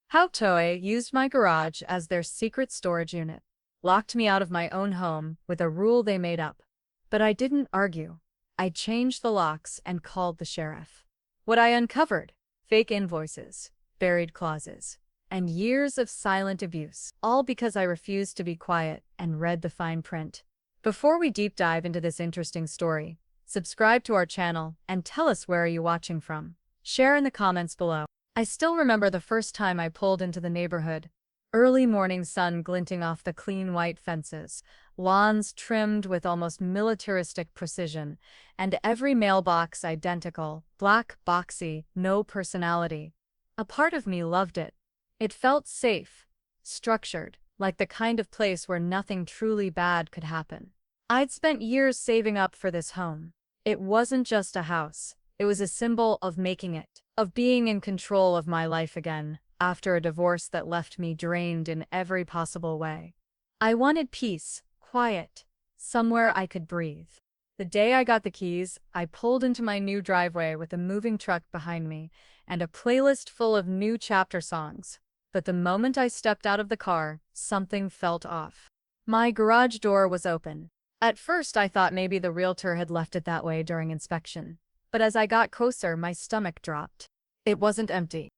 How HOA used my garage as their secret storage unit, locked me out of my own home with a rule they made up. But I didn't argue. I changed the locks and called the sheriff. What I uncovered: fake invoices, buried clauses, and years of silent abuse, all because I refused to be quiet and read the fine print. Before we deep dive into this interesting story, subscribe to our channel and tell us where are you watching from. Share in the comments below. I still remember the first time I pulled into the neighborhood. Early morning sun glinting off the clean white fences, lawns trimmed with almost militaristic precision, and every mailbox identical, black, boxy, no personality. A part of me loved it. It felt safe, structured, like the kind of place where nothing truly bad could happen. I'd spent years saving up for this home. It wasn't just a house. It was a symbol of making it, of being in control of my life again, after a divorce that left me drained in every possible way. I wanted peace, quiet, somewhere I could breathe. The day I got the keys, I pulled into my new driveway with a moving truck behind me and a playlist full of new chapter songs. But the moment I stepped out of the car, something felt off. My garage door was open. At first I thought maybe the realtor had left it that way during inspection. But as I got closer, my stomach dropped. It wasn't empty.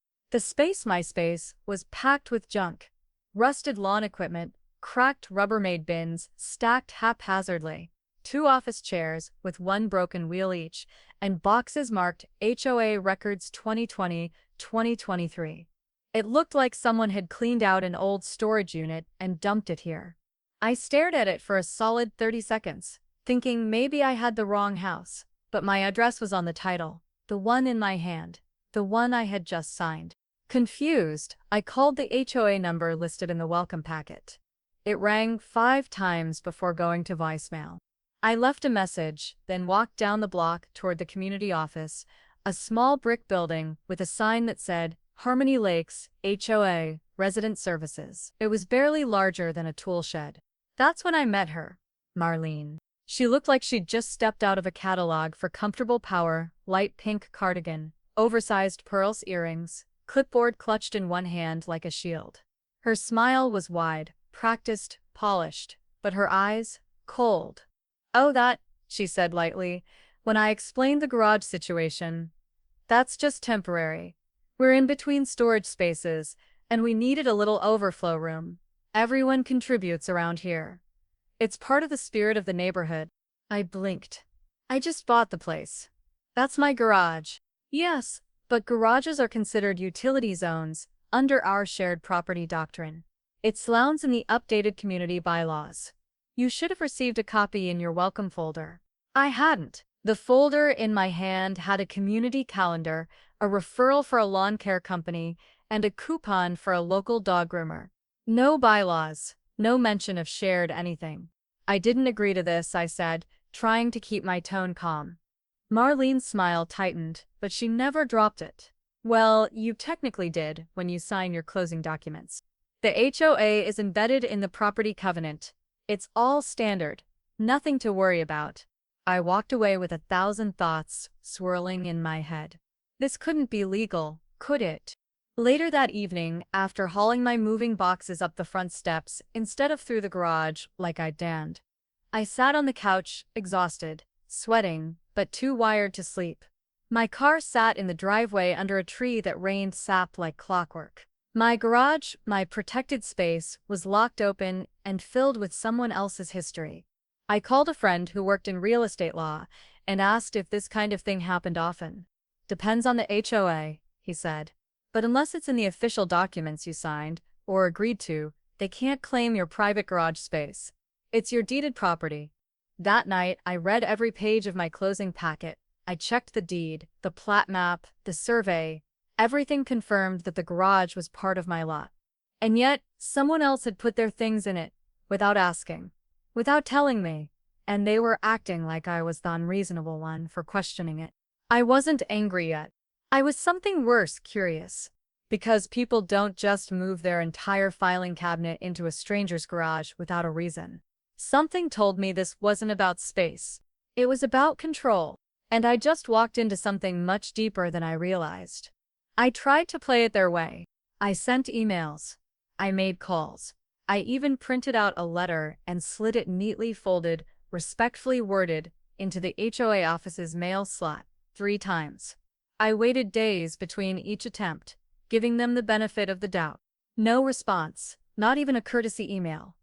My space, was packed with junk. Rusted lawn equipment, cracked Rubbermaid bins stacked haphazardly, 2 office chairs with 1 broken wheel each, and boxes marked HOA Records 2020-2023. It looked like someone had cleaned out an old storage unit and dumped it here. I stared at it for a solid 30 seconds, thinking maybe I had the wrong house. But my address was on the title, the one in my hand, the one I had just signed. Confused, I called the HOA number listed in the welcome packet. It rang 5 times before going to voicemail. I left a message, then walked down the block toward the community office, a small brick building with a sign that said, Harmony Lakes, HOA, Resident Services. It was barely larger than a tool shed. That's when I met her, Marlene. She looked like she'd just stepped out of a catalog for comfortable power, light pink cardigan, oversized pearls earrings, clipboard clutched in one hand like a shield. Her smile was wide, practiced, polished, but her eyes, cold. "Oh, that," she said lightly, when I explained the garage situation. "That's just temporary. We're in between storage spaces, and we needed a little overflow room. Everyone contributes around here. It's part of the spirit of the neighborhood." I blinked. "I just bought the place. That's my garage." "Yes, but garages are considered utility zones under our shared property doctrine. It sounds in the updated community bylaws. You should have received a copy in your welcome folder." I hadn't. The folder in my hand had a community calendar, a referral for a lawn care company, and a coupon for a local dog groomer. No bylaws. No mention of shared anything. "I didn't agree to this," I said, trying to keep my tone calm. Marlene's smile tightened, but she never dropped it. "Well, you technically did when you sign your closing documents. The HOA is embedded in the property covenant. It's all standard. Nothing to worry about." I walked away with 1,000 thoughts swirling in my head. This couldn't be legal, could it? Later that evening, after hauling my moving boxes up the front steps instead of through the garage like I'd planned, I sat on the couch, exhausted, sweating, but too wired to sleep. My car sat in the driveway under a tree that rained sap like clockwork. My garage, my protected space, was locked open and filled with someone else's history. I called a friend who worked in real estate law and asked if this kind of thing happened often. "Depends on the HOA," he said. "But unless it's in the official documents you signed or agreed to, they can't claim your private garage space. It's your deeded property." That night, I read every page of my closing packet. I checked the deed, the plat map, the survey. Everything confirmed that the garage was part of my lot. And yet, someone else had put their things in it, without asking, without telling me, and they were acting like I was the unreasonable one for questioning it. I wasn't angry yet. I was something worse, curious. Because people don't just move their entire filing cabinet into a stranger's garage without a reason. Something told me this wasn't about space. It was about control. And I just walked into something much deeper than I realized. I tried to play it their way. I sent emails. I made calls. I even printed out a letter and slid it neatly folded, respectfully worded, into the HOA office's mail slot 3 times. I waited days between each attempt, giving them the benefit of the doubt. No response, not even a courtesy email.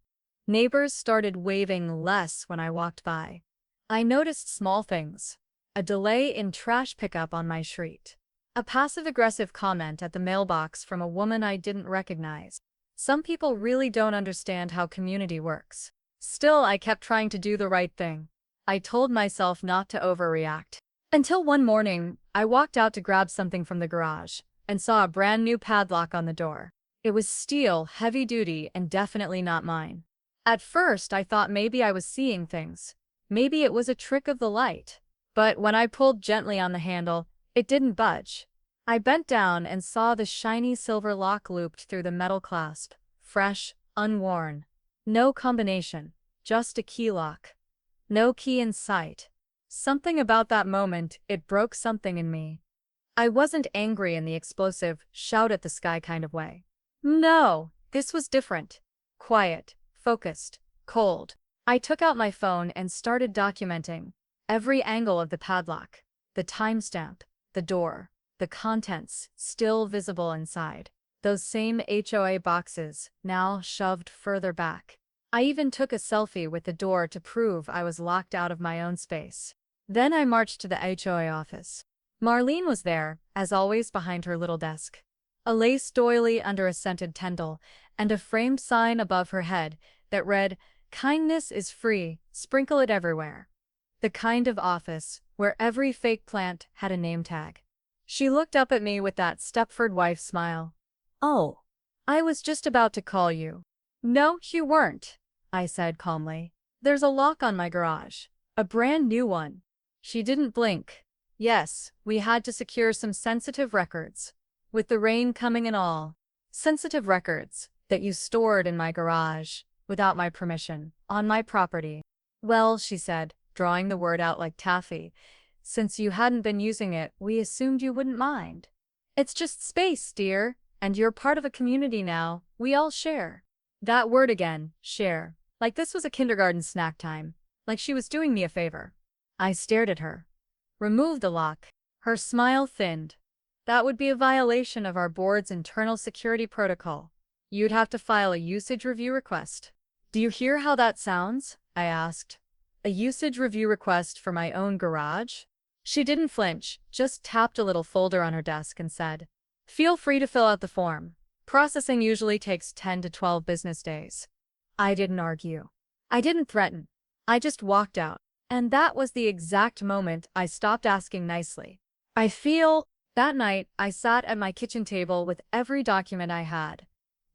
Neighbors started waving less when I walked by. I noticed small things. A delay in trash pickup on my street. A passive-aggressive comment at the mailbox from a woman I didn't recognize. Some people really don't understand how community works. Still, I kept trying to do the right thing. I told myself not to overreact. Until one morning, I walked out to grab something from the garage and saw a brand new padlock on the door. It was steel, heavy-duty, and definitely not mine. At first, I thought maybe I was seeing things. Maybe it was a trick of the light. But when I pulled gently on the handle, it didn't budge. I bent down and saw the shiny silver lock looped through the metal clasp, fresh, unworn. No combination, just a key lock. No key in sight. Something about that moment, it broke something in me. I wasn't angry in the explosive, shout-at-the-sky kind of way. No, this was different. Quiet, focused, cold. I took out my phone and started documenting every angle of the padlock, the timestamp, the door, the contents still visible inside. Those same HOA boxes, now shoved further back. I even took a selfie with the door to prove I was locked out of my own space. Then I marched to the HOA office. Marlene was there, as always, behind her little desk. A lace doily under a scented Tyndall, and a framed sign above her head that read, "Kindness is free, sprinkle it everywhere." The kind of office where every fake plant had a name tag. She looked up at me with that Stepford wife smile. "Oh, I was just about to call you." "No, you weren't," I said calmly. "There's a lock on my garage. A brand new one." She didn't blink. Yes, we had to secure some sensitive records. With the rain coming and all. Sensitive records that you stored in my garage, without my permission, on my property. "Well," she said, drawing the word out like taffy, "since you hadn't been using it, we assumed you wouldn't mind. It's just space, dear, and you're part of a community now, we all share." That word again, share. Like this was a kindergarten snack time. Like she was doing me a favor. I stared at her. "Remove the lock." Her smile thinned. "That would be a violation of our board's internal security protocol. You'd have to file a usage review request." "Do you hear how that sounds?" I asked. "A usage review request for my own garage?" She didn't flinch, just tapped a little folder on her desk and said, "Feel free to fill out the form. Processing usually takes 10 to 12 business days." I didn't argue. I didn't threaten. I just walked out. And that was the exact moment I stopped asking nicely. That night, I sat at my kitchen table with every document I had.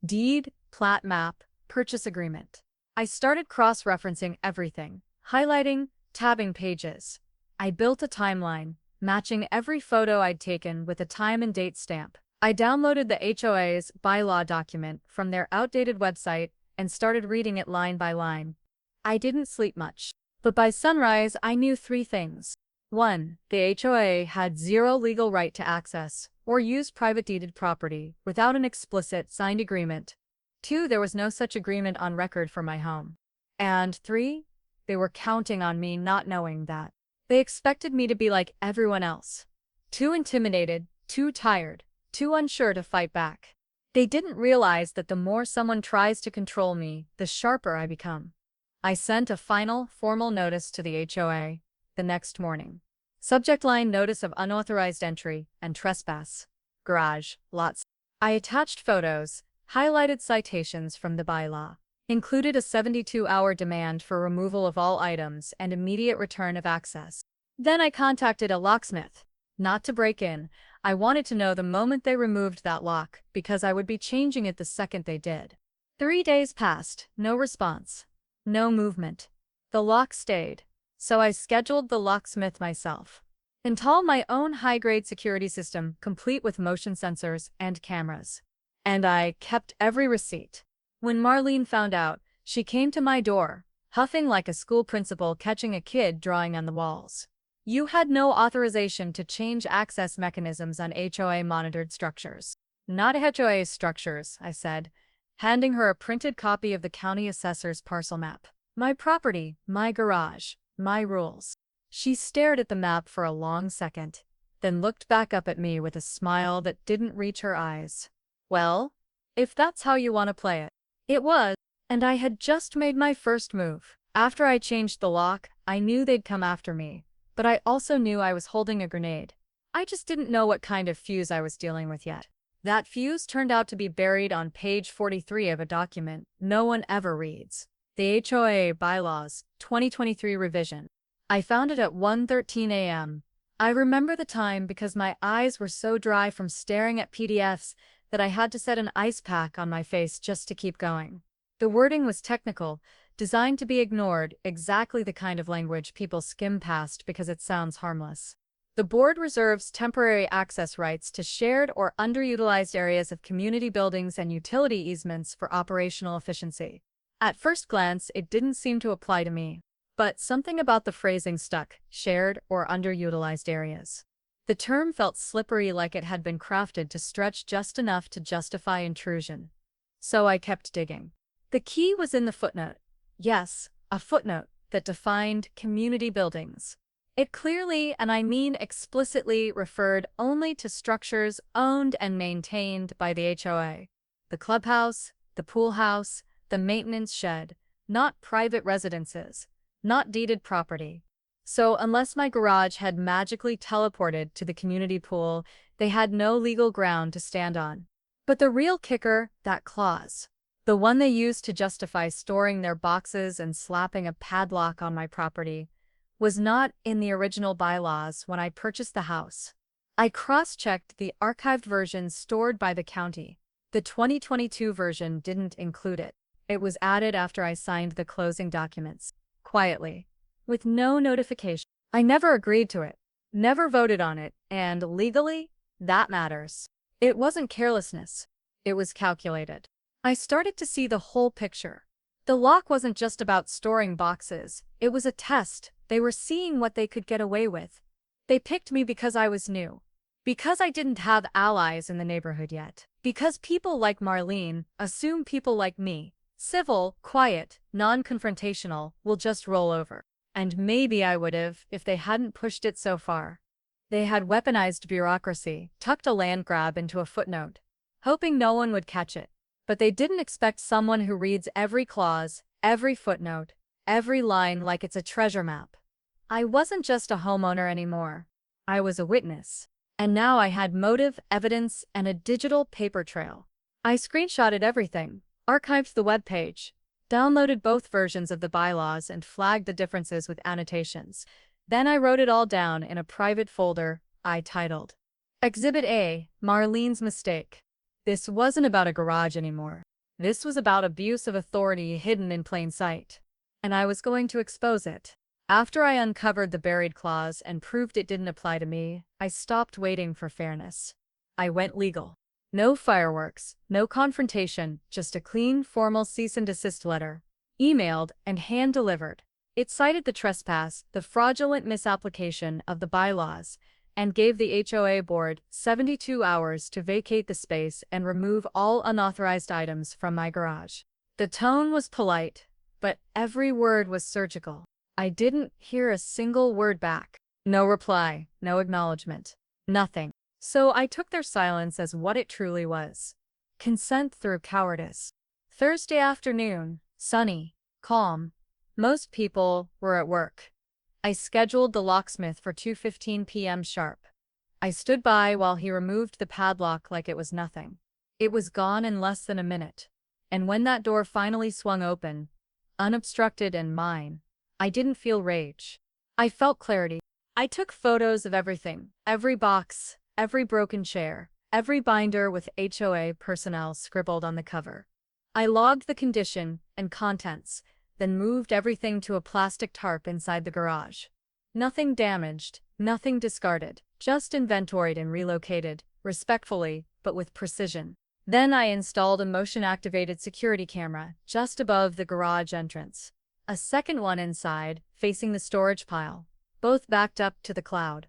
Deed, plat map, purchase agreement. I started cross-referencing everything, highlighting, tabbing pages. I built a timeline, matching every photo I'd taken with a time and date stamp. I downloaded the HOA's bylaw document from their outdated website and started reading it line by line. I didn't sleep much. But by sunrise, I knew 3 things. 1. The HOA had zero legal right to access or use private deeded property without an explicit signed agreement. 2. There was no such agreement on record for my home. And 3. They were counting on me not knowing that. They expected me to be like everyone else. Too intimidated, too tired, too unsure to fight back. They didn't realize that the more someone tries to control me, the sharper I become. I sent a final, formal notice to the HOA the next morning. Subject line: Notice of unauthorized entry and trespass. Garage, lots. I attached photos, highlighted citations from the bylaw, included a 72-hour demand for removal of all items and immediate return of access. Then I contacted a locksmith. Not to break in, I wanted to know the moment they removed that lock because I would be changing it the second they did. 3 days passed, no response. No movement. The lock stayed, so I scheduled the locksmith myself. Installed my own high-grade security system, complete with motion sensors and cameras. And I kept every receipt. When Marlene found out, she came to my door, huffing like a school principal catching a kid drawing on the walls. "You had no authorization to change access mechanisms on HOA-monitored structures." Not HOA structures, I said, handing her a printed copy of the county assessor's parcel map. My property, my garage, my rules. She stared at the map for a long second, then looked back up at me with a smile that didn't reach her eyes. Well, if that's how you want to play it. It was, and I had just made my first move. After I changed the lock, I knew they'd come after me, but I also knew I was holding a grenade. I just didn't know what kind of fuse I was dealing with yet. That fuse turned out to be buried on page 43 of a document no one ever reads. The HOA Bylaws, 2023 revision. I found it at 1:13 a.m. I remember the time because my eyes were so dry from staring at PDFs that I had to set an ice pack on my face just to keep going. The wording was technical, designed to be ignored, exactly the kind of language people skim past because it sounds harmless. The board reserves temporary access rights to shared or underutilized areas of community buildings and utility easements for operational efficiency. At first glance, it didn't seem to apply to me, but something about the phrasing stuck: shared or underutilized areas. The term felt slippery, like it had been crafted to stretch just enough to justify intrusion. So I kept digging. The key was in the footnote. Yes, a footnote that defined community buildings. It clearly, and I mean explicitly, referred only to structures owned and maintained by the HOA. The clubhouse, the pool house, the maintenance shed, not private residences, not deeded property. So unless my garage had magically teleported to the community pool, they had no legal ground to stand on. But the real kicker, that clause. The one they used to justify storing their boxes and slapping a padlock on my property, was not in the original bylaws when I purchased the house. I cross-checked the archived version stored by the county. The 2022 version didn't include it. It was added after I signed the closing documents, quietly, with no notification. I never agreed to it, never voted on it, and legally, that matters. It wasn't carelessness. It was calculated. I started to see the whole picture. The lock wasn't just about storing boxes. It was a test. They were seeing what they could get away with. They picked me because I was new. Because I didn't have allies in the neighborhood yet. Because people like Marlene assume people like me, civil, quiet, non-confrontational, will just roll over. And maybe I would have if they hadn't pushed it so far. They had weaponized bureaucracy, tucked a land grab into a footnote, hoping no one would catch it. But they didn't expect someone who reads every clause, every footnote, every line like it's a treasure map. I wasn't just a homeowner anymore. I was a witness. And now I had motive, evidence, and a digital paper trail. I screenshotted everything, archived the webpage, downloaded both versions of the bylaws, and flagged the differences with annotations. Then I wrote it all down in a private folder I titled Exhibit A, Marlene's Mistake. This wasn't about a garage anymore. This was about abuse of authority hidden in plain sight. And I was going to expose it. After I uncovered the buried clause and proved it didn't apply to me, I stopped waiting for fairness. I went legal. No fireworks, no confrontation, just a clean, formal cease and desist letter. Emailed and hand-delivered. It cited the trespass, the fraudulent misapplication of the bylaws, and gave the HOA board 72 hours to vacate the space and remove all unauthorized items from my garage. The tone was polite, but every word was surgical. I didn't hear a single word back. No reply, no acknowledgement, nothing. So I took their silence as what it truly was. Consent through cowardice. Thursday afternoon, sunny, calm. Most people were at work. I scheduled the locksmith for 2:15 p.m. sharp. I stood by while he removed the padlock like it was nothing. It was gone in less than a minute. And when that door finally swung open, unobstructed and mine, I didn't feel rage. I felt clarity. I took photos of everything, every box, every broken chair, every binder with HOA personnel scribbled on the cover. I logged the condition and contents, then moved everything to a plastic tarp inside the garage. Nothing damaged, nothing discarded, just inventoried and relocated, respectfully, but with precision. Then I installed a motion-activated security camera just above the garage entrance. A second one inside, facing the storage pile. Both backed up to the cloud.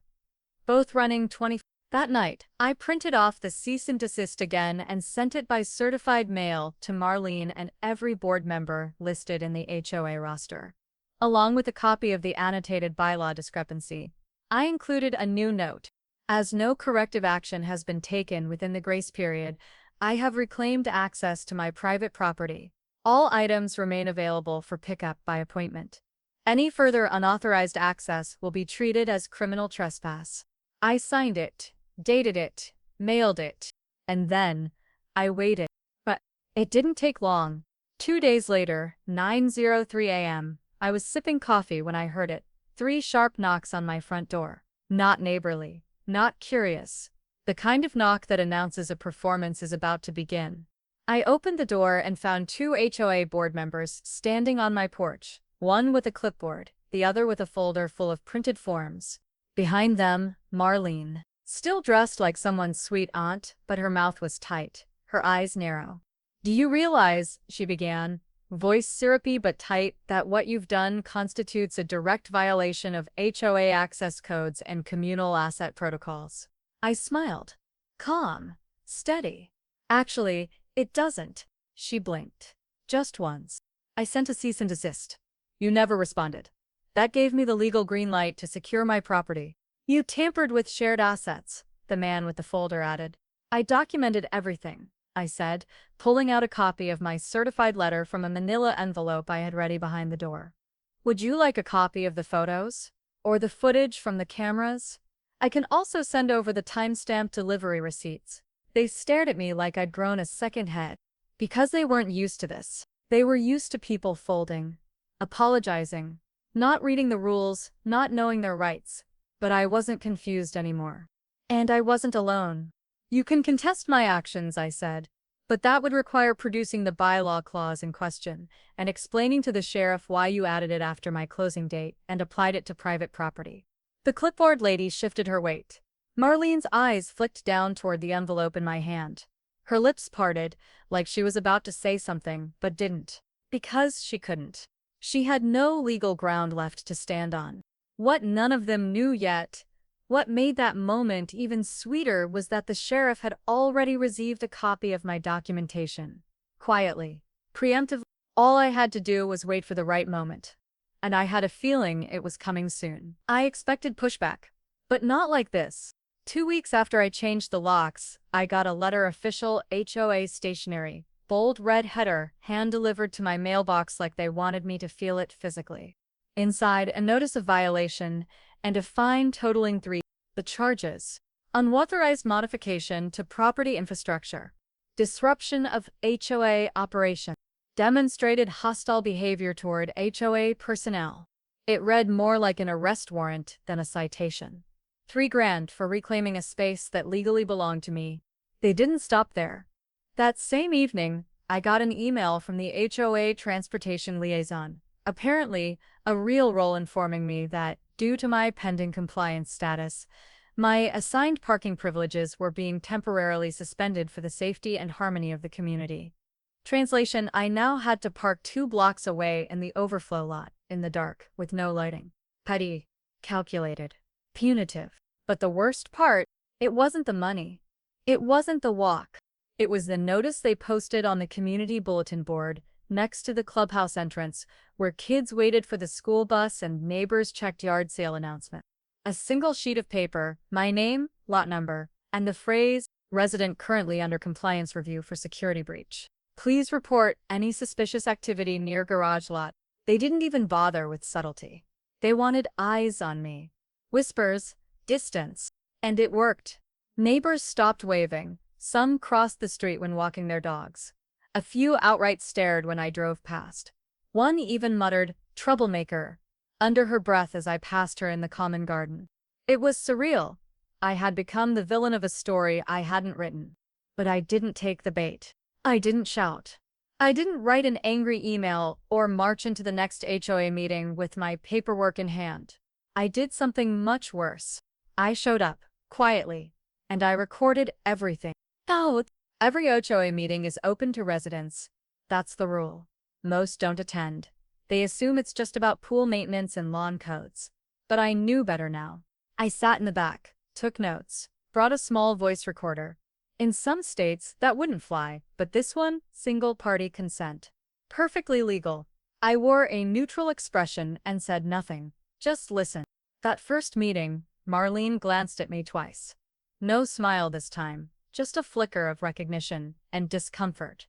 Both running 20. That night, I printed off the cease and desist again and sent it by certified mail to Marlene and every board member listed in the HOA roster. Along with a copy of the annotated bylaw discrepancy, I included a new note. As no corrective action has been taken within the grace period, I have reclaimed access to my private property. All items remain available for pickup by appointment. Any further unauthorized access will be treated as criminal trespass. I signed it, dated it, mailed it, and then I waited. But it didn't take long. 2 days later, 9:03 a.m., I was sipping coffee when I heard it. 3 sharp knocks on my front door. Not neighborly, not curious. The kind of knock that announces a performance is about to begin. I opened the door and found 2 HOA board members standing on my porch, one with a clipboard, the other with a folder full of printed forms. Behind them, Marlene, still dressed like someone's sweet aunt, but her mouth was tight, her eyes narrow. "Do you realize," she began, voice syrupy but tight, "that what you've done constitutes a direct violation of HOA access codes and communal asset protocols?" I smiled. Calm, steady. "Actually, it doesn't." She blinked. "Just once. I sent a cease and desist. You never responded. That gave me the legal green light to secure my property." "You tampered with shared assets," the man with the folder added. "I documented everything," I said, pulling out a copy of my certified letter from a manila envelope I had ready behind the door. "Would you like a copy of the photos? Or the footage from the cameras? I can also send over the timestamped delivery receipts." They stared at me like I'd grown a second head. Because they weren't used to this. They were used to people folding, apologizing, not reading the rules, not knowing their rights. But I wasn't confused anymore. And I wasn't alone. "You can contest my actions," I said. "But that would require producing the bylaw clause in question and explaining to the sheriff why you added it after my closing date and applied it to private property." The clipboard lady shifted her weight. Marlene's eyes flicked down toward the envelope in my hand. Her lips parted, like she was about to say something, but didn't. Because she couldn't. She had no legal ground left to stand on. What none of them knew yet, what made that moment even sweeter, was that the sheriff had already received a copy of my documentation. Quietly, preemptively. All I had to do was wait for the right moment. And I had a feeling it was coming soon. I expected pushback. But not like this. 2 weeks after I changed the locks, I got a letter, official HOA stationery, bold red header, hand-delivered to my mailbox like they wanted me to feel it physically. Inside, a notice of violation and a fine totaling 3. The charges: unauthorized modification to property infrastructure, disruption of HOA operation, demonstrated hostile behavior toward HOA personnel. It read more like an arrest warrant than a citation. $3,000 for reclaiming a space that legally belonged to me. They didn't stop there. That same evening, I got an email from the HOA transportation liaison, apparently a real role, informing me that, due to my pending compliance status, my assigned parking privileges were being temporarily suspended for the safety and harmony of the community. Translation: I now had to park 2 blocks away in the overflow lot, in the dark, with no lighting. Petty, calculated, punitive. But the worst part, it wasn't the money. It wasn't the walk. It was the notice they posted on the community bulletin board, next to the clubhouse entrance, where kids waited for the school bus and neighbors checked yard sale announcement. A single sheet of paper, my name, lot number, and the phrase, "Resident currently under compliance review for security breach. Please report any suspicious activity near garage lot." They didn't even bother with subtlety. They wanted eyes on me. Whispers, distance. And it worked. Neighbors stopped waving. Some crossed the street when walking their dogs. A few outright stared when I drove past. One even muttered, "Troublemaker," under her breath as I passed her in the common garden. It was surreal. I had become the villain of a story I hadn't written. But I didn't take the bait. I didn't shout. I didn't write an angry email or march into the next HOA meeting with my paperwork in hand. I did something much worse. I showed up, quietly, and I recorded everything. Oh, every HOA meeting is open to residents. That's the rule. Most don't attend. They assume it's just about pool maintenance and lawn codes. But I knew better now. I sat in the back, took notes, brought a small voice recorder. In some states, that wouldn't fly, but this one, single-party consent. Perfectly legal. I wore a neutral expression and said nothing. Just listen. That first meeting, Marlene glanced at me twice. No smile this time, just a flicker of recognition and discomfort.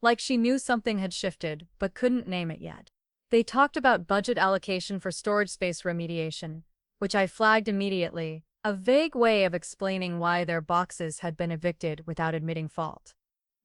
Like she knew something had shifted, but couldn't name it yet. They talked about budget allocation for storage space remediation, which I flagged immediately, a vague way of explaining why their boxes had been evicted without admitting fault.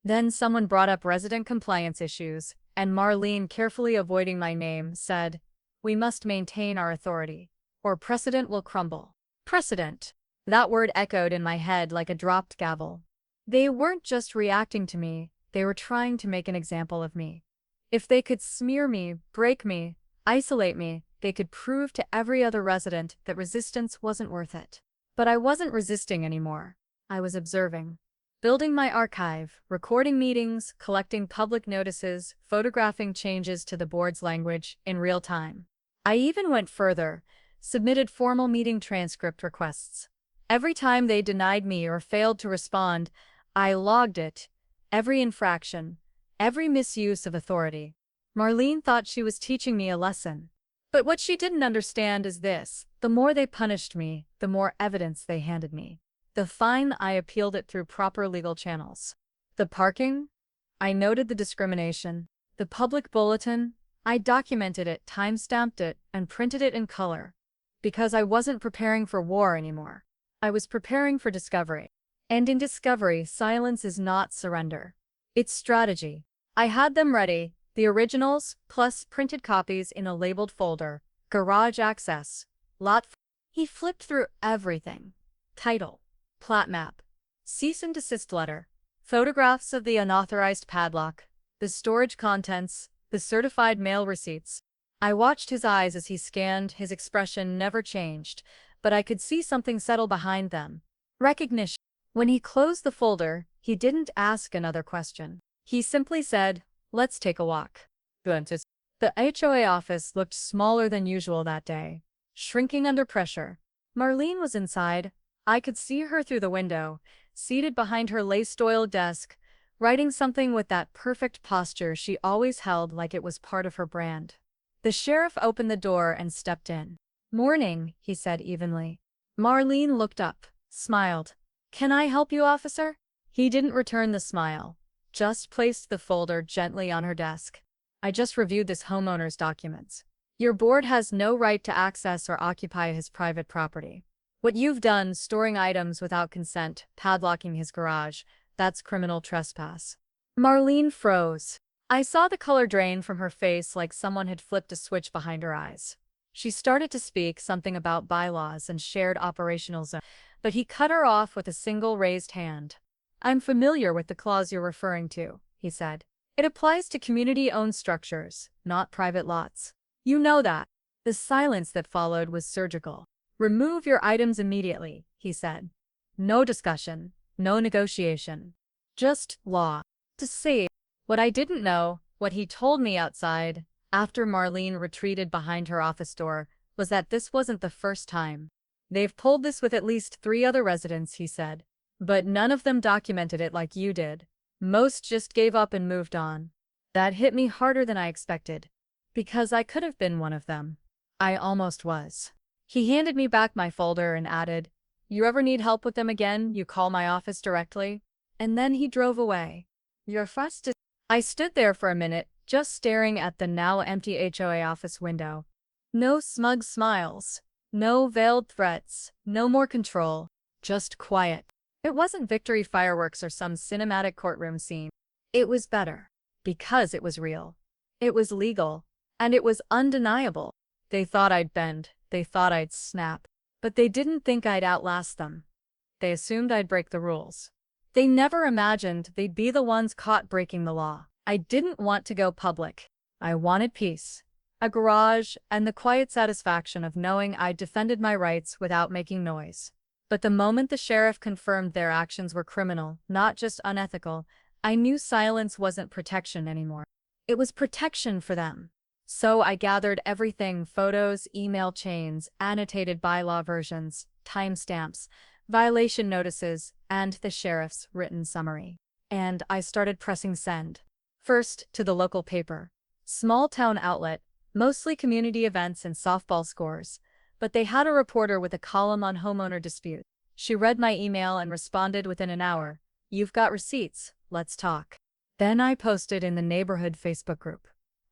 Then someone brought up resident compliance issues, and Marlene, carefully avoiding my name, said, "We must maintain our authority, or precedent will crumble." Precedent. That word echoed in my head like a dropped gavel. They weren't just reacting to me, they were trying to make an example of me. If they could smear me, break me, isolate me, they could prove to every other resident that resistance wasn't worth it. But I wasn't resisting anymore. I was observing. Building my archive, recording meetings, collecting public notices, photographing changes to the board's language in real time. I even went further, submitted formal meeting transcript requests. Every time they denied me or failed to respond, I logged it. Every infraction, every misuse of authority. Marlene thought she was teaching me a lesson. But what she didn't understand is this: the more they punished me, the more evidence they handed me. The fine, I appealed it through proper legal channels. The parking? I noted the discrimination. The public bulletin? I documented it, timestamped it, and printed it in color. Because I wasn't preparing for war anymore. I was preparing for discovery. And in discovery, silence is not surrender. It's strategy. I had them ready, the originals, plus printed copies in a labeled folder. Garage access. He flipped through everything. Title. Plat map. Cease and desist letter. Photographs of the unauthorized padlock. The storage contents. The certified mail receipts. I watched his eyes as he scanned, his expression never changed, but I could see something settle behind them. Recognition. When he closed the folder, he didn't ask another question. He simply said, "Let's take a walk." The HOA office looked smaller than usual that day, shrinking under pressure. Marlene was inside. I could see her through the window, seated behind her lace-oiled desk, writing something with that perfect posture she always held like it was part of her brand. The sheriff opened the door and stepped in. "Morning," he said evenly. Marlene looked up, smiled. "Can I help you, officer?" He didn't return the smile, just placed the folder gently on her desk. "I just reviewed this homeowner's documents. Your board has no right to access or occupy his private property. What you've done, storing items without consent, padlocking his garage, that's criminal trespass." Marlene froze. I saw the color drain from her face like someone had flipped a switch behind her eyes. She started to speak something about bylaws and shared operational zones, but he cut her off with a single raised hand. "I'm familiar with the clause you're referring to," he said. "It applies to community-owned structures, not private lots. You know that." The silence that followed was surgical. "Remove your items immediately," he said. "No discussion, no negotiation. Just law." To see what I didn't know, what he told me outside, after Marlene retreated behind her office door, was that this wasn't the first time. "They've pulled this with at least 3 other residents," he said. "But none of them documented it like you did. Most just gave up and moved on." That hit me harder than I expected. Because I could have been one of them. I almost was. He handed me back my folder and added, "You ever need help with them again, you call my office directly." And then he drove away. "You're fast." I stood there for a minute, just staring at the now empty HOA office window. No smug smiles. No veiled threats. No more control. Just quiet. It wasn't victory fireworks or some cinematic courtroom scene. It was better. Because it was real. It was legal. And it was undeniable. They thought I'd bend. They thought I'd snap. But they didn't think I'd outlast them. They assumed I'd break the rules. They never imagined they'd be the ones caught breaking the law. I didn't want to go public. I wanted peace. A garage, and the quiet satisfaction of knowing I'd defended my rights without making noise. But the moment the sheriff confirmed their actions were criminal, not just unethical, I knew silence wasn't protection anymore. It was protection for them. So I gathered everything: photos, email chains, annotated bylaw versions, timestamps, violation notices, and the sheriff's written summary. And I started pressing send. First, to the local paper. Small town outlet, mostly community events and softball scores, but they had a reporter with a column on homeowner dispute. She read my email and responded within an hour. "You've got receipts, let's talk." Then I posted in the neighborhood Facebook group.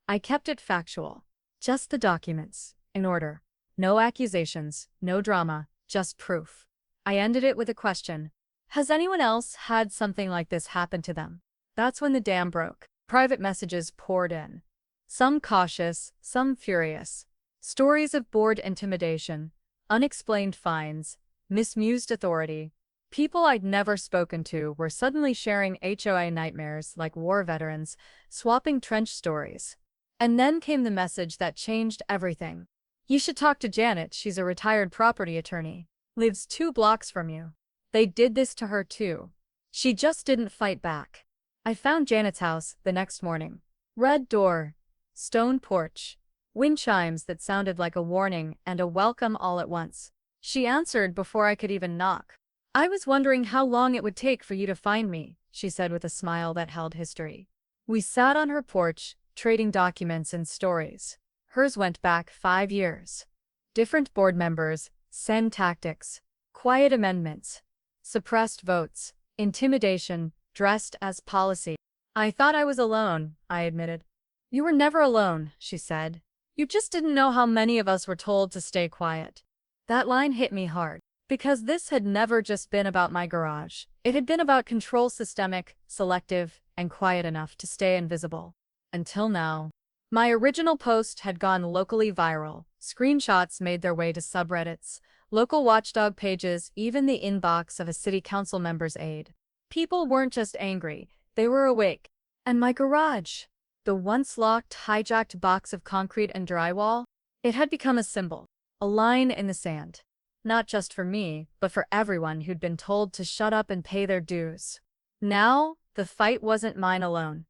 I kept it factual. Just the documents, in order. No accusations, no drama, just proof. I ended it with a question. Has anyone else had something like this happen to them? That's when the dam broke. Private messages poured in. Some cautious, some furious. Stories of board intimidation, unexplained fines, misused authority. People I'd never spoken to were suddenly sharing HOA nightmares like war veterans, swapping trench stories. And then came the message that changed everything. "You should talk to Janet, she's a retired property attorney. Lives 2 blocks from you." They did this to her too. She just didn't fight back. I found Janet's house the next morning. Red door, stone porch, wind chimes that sounded like a warning and a welcome all at once. She answered before I could even knock. "I was wondering how long it would take for you to find me," she said with a smile that held history. We sat on her porch, trading documents and stories. Hers went back 5 years. Different board members, send tactics, quiet amendments, suppressed votes, intimidation, dressed as policy. "I thought I was alone," I admitted. "You were never alone," she said. "You just didn't know how many of us were told to stay quiet." That line hit me hard. Because this had never just been about my garage. It had been about control, systemic, selective, and quiet enough to stay invisible. Until now. My original post had gone locally viral. Screenshots made their way to subreddits, local watchdog pages, even the inbox of a city council member's aide. People weren't just angry, they were awake. And my garage, the once locked, hijacked box of concrete and drywall, it had become a symbol, a line in the sand. Not just for me, but for everyone who'd been told to shut up and pay their dues. Now, the fight wasn't mine alone.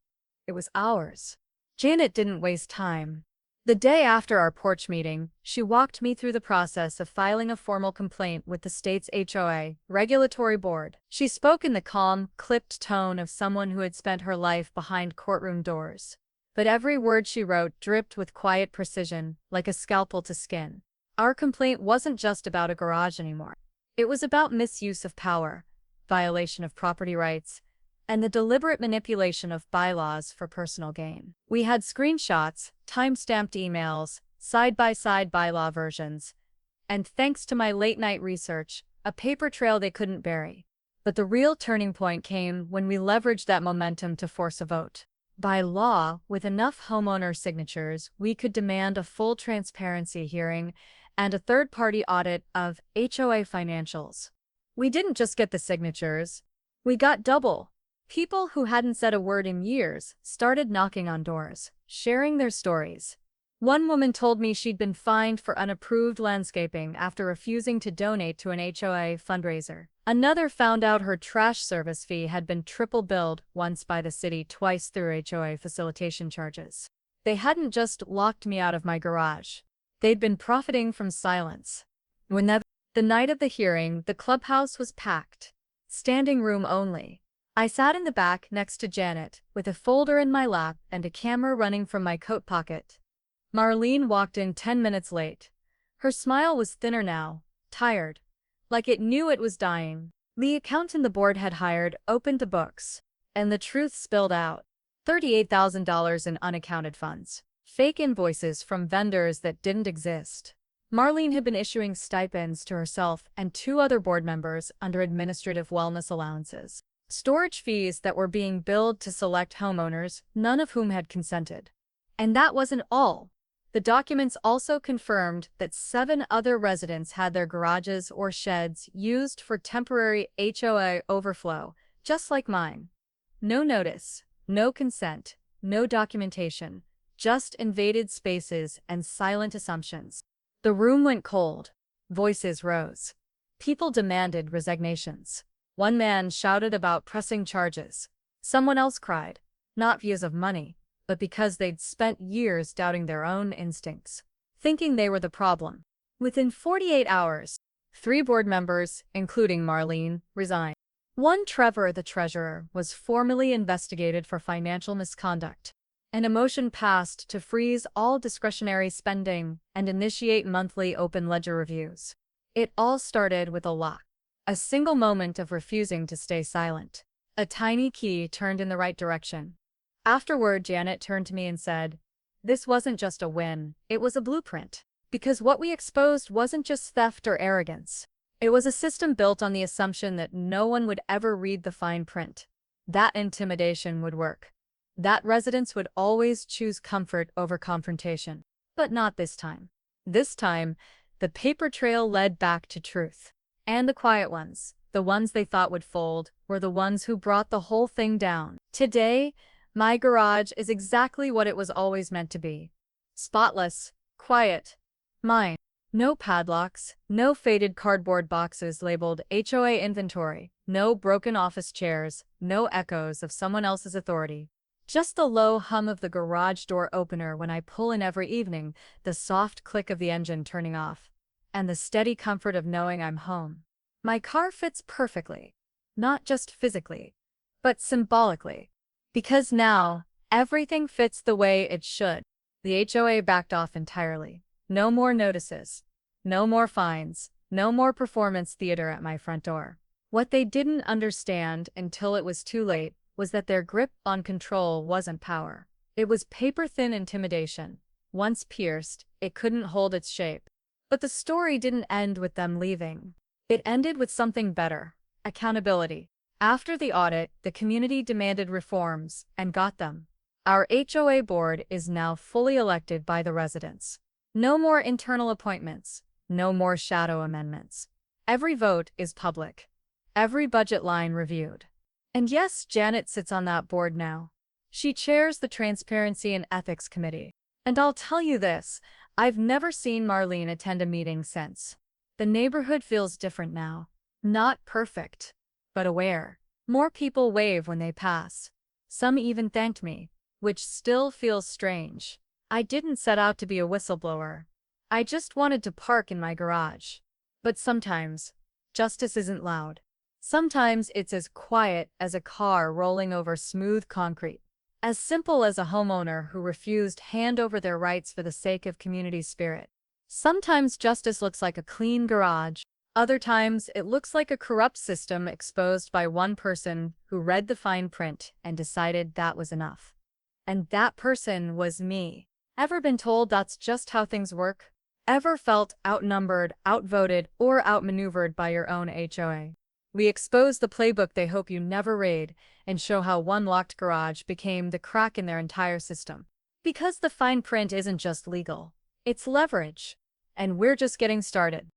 It was ours. Janet didn't waste time. The day after our porch meeting, she walked me through the process of filing a formal complaint with the state's HOA, regulatory board. She spoke in the calm, clipped tone of someone who had spent her life behind courtroom doors. But every word she wrote dripped with quiet precision, like a scalpel to skin. Our complaint wasn't just about a garage anymore. It was about misuse of power, violation of property rights, and the deliberate manipulation of bylaws for personal gain. We had screenshots, time-stamped emails, side-by-side bylaw versions, and thanks to my late-night research, a paper trail they couldn't bury. But the real turning point came when we leveraged that momentum to force a vote. By law, with enough homeowner signatures, we could demand a full transparency hearing and a third-party audit of HOA financials. We didn't just get the signatures, we got double. People who hadn't said a word in years started knocking on doors, sharing their stories. One woman told me she'd been fined for unapproved landscaping after refusing to donate to an HOA fundraiser. Another found out her trash service fee had been triple billed once by the city, twice through HOA facilitation charges. They hadn't just locked me out of my garage. They'd been profiting from silence. The night of the hearing, the clubhouse was packed. Standing room only. I sat in the back next to Janet, with a folder in my lap and a camera running from my coat pocket. Marlene walked in 10 minutes late. Her smile was thinner now, tired, like it knew it was dying. The accountant the board had hired opened the books, and the truth spilled out. $38,000 in unaccounted funds. Fake invoices from vendors that didn't exist. Marlene had been issuing stipends to herself and 2 other board members under administrative wellness allowances. Storage fees that were being billed to select homeowners, none of whom had consented. And that wasn't all. The documents also confirmed that 7 other residents had their garages or sheds used for temporary HOA overflow, just like mine. No notice, no consent, no documentation, just invaded spaces and silent assumptions. The room went cold. Voices rose. People demanded resignations. One man shouted about pressing charges. Someone else cried, not because of money, but because they'd spent years doubting their own instincts, thinking they were the problem. Within 48 hours, 3 board members, including Marlene, resigned. One, Trevor, the treasurer, was formally investigated for financial misconduct. An motion passed to freeze all discretionary spending and initiate monthly open ledger reviews. It all started with a lock. A single moment of refusing to stay silent. A tiny key turned in the right direction. Afterward, Janet turned to me and said, "This wasn't just a win, it was a blueprint. Because what we exposed wasn't just theft or arrogance. It was a system built on the assumption that no one would ever read the fine print. That intimidation would work. That residents would always choose comfort over confrontation. But not this time. This time, the paper trail led back to truth. And the quiet ones, the ones they thought would fold, were the ones who brought the whole thing down. Today, my garage is exactly what it was always meant to be. Spotless, quiet, mine. No padlocks, no faded cardboard boxes labeled HOA inventory, no broken office chairs, no echoes of someone else's authority. Just the low hum of the garage door opener when I pull in every evening, the soft click of the engine turning off, and the steady comfort of knowing I'm home. My car fits perfectly, not just physically, but symbolically. Because now, everything fits the way it should. The HOA backed off entirely. No more notices. No more fines. No more performance theater at my front door. What they didn't understand until it was too late was that their grip on control wasn't power. It was paper-thin intimidation. Once pierced, it couldn't hold its shape. But the story didn't end with them leaving. It ended with something better: accountability. After the audit, the community demanded reforms, and got them. Our HOA board is now fully elected by the residents. No more internal appointments. No more shadow amendments. Every vote is public. Every budget line reviewed. And yes, Janet sits on that board now. She chairs the Transparency and Ethics Committee. And I'll tell you this, I've never seen Marlene attend a meeting since. The neighborhood feels different now. Not perfect, but aware. More people wave when they pass. Some even thanked me, which still feels strange. I didn't set out to be a whistleblower. I just wanted to park in my garage. But sometimes, justice isn't loud. Sometimes it's as quiet as a car rolling over smooth concrete. As simple as a homeowner who refused hand over their rights for the sake of community spirit. Sometimes justice looks like a clean garage. Other times it looks like a corrupt system exposed by one person who read the fine print and decided that was enough. And that person was me. Ever been told that's just how things work? Ever felt outnumbered, outvoted, or outmaneuvered by your own HOA? We expose the playbook they hope you never read and show how one locked garage became the crack in their entire system. Because the fine print isn't just legal, it's leverage. And we're just getting started.